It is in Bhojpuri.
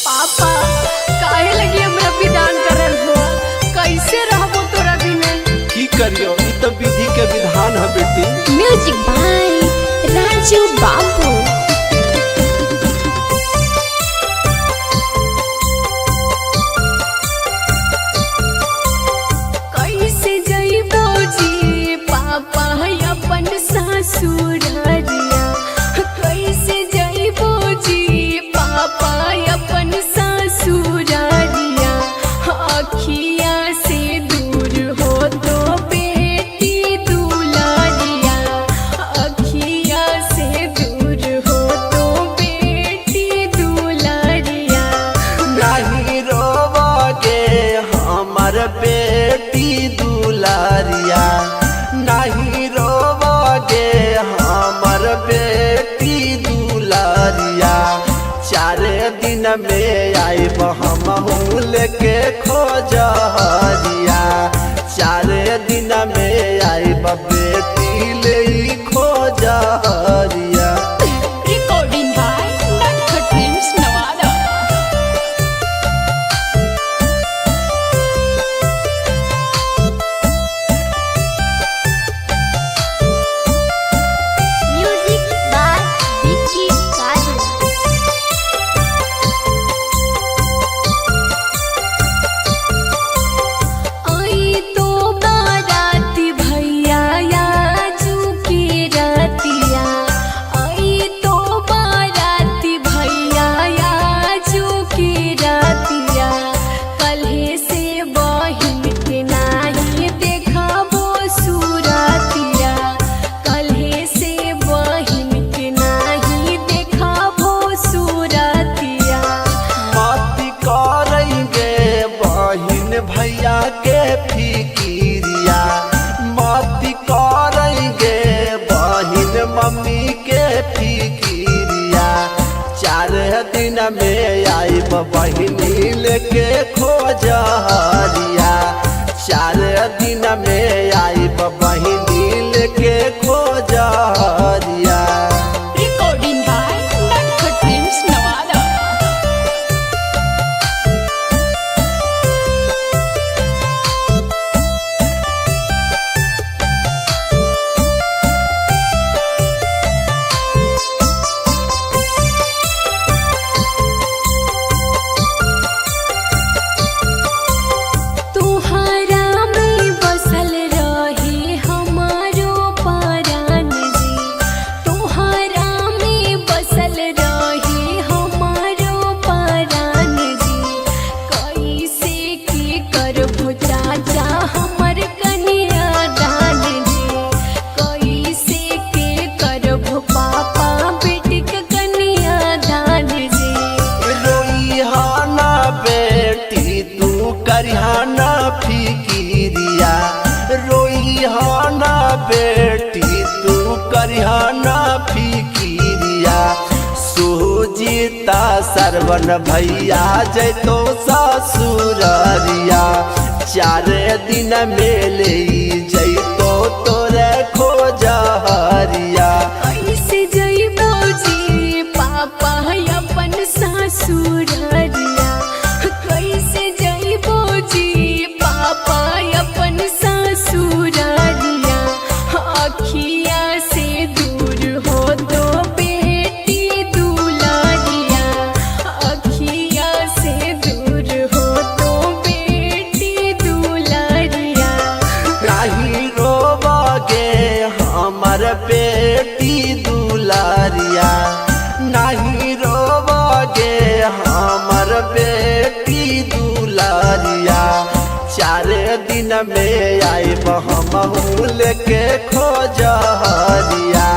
पापा काहे लगी हमरा विधान करल हो, कैसे रहबो तोरा बिना। की करियो, ई तो विधि के विधान है बेटी। म्यूजिक बाय राजू बाबू। कैसे जइबो जी पापा अपन ससुररिया, कैसे जइबो जी पापा अपन ससुररिया। अखिया से दूर हो तो बेटी दुलारिया, अखिया से दूर हो तो बेटी दुलारिया। नहीं रोवोगे हमर बेटी दुलारिया, नहीं रोवोगे हमर बेटी दुलारिया। 4 दिन में आइब हमहू लेके खोजरिया, 4 दिन में आइब बेटी ले खोजरिया। Recording by Nutcut Films, Nevada. Music by Vicky Kaju. आई तो बाराती भैया याजू की रातिया, आई तो बाराती भैया याजू की रातिया। कल्हे से बहिन के नाही देखबो सुरतिया, कल्हे से बहिन के नाही देखबो सुरतिया। मती करेंगे बहिन भैया के फिकिरिया, मती करेंगे बहिन मम्मी के फिकिरिया। 4 दिन में आइब बहिनी लेके खोजरिया, 4 दिन में आइब बहिनी लेके खोजरिया। Recording by Nutcut Films, Nevada. तुहरा में बसल रहे हमारो परान जी, तुहरा में बसल रहे हमारो परान जी। कैसे की करबो चाचा हमर कन्या दान जी, कैसे के करबो पापा बेटी के कन्या दान जी। रोइहाना बेटी तू करिहाना फिकिरिया, रोइहाना बेटी तू करिहाना फिकिरिया। सुजीता सरवन भैया जैतो ससुररिया, 4 दिन में ले जैतो तोरे खोजरिया। कैसे जइबो जी पापा अपन ससुररिया, कैसे जइबो जी पापा अपन ससुररिया। अखिया से दूर हो तो बेटी दुलारिया, अखिया से दूर हो तो बेटी दुलारिया। नहीं रोवोगे हमर बेटी दुलारिया, नहीं रोवोगे हमर बेटी दुलारिया। 4 दिन में आइब हमहू लेके खोजरिया,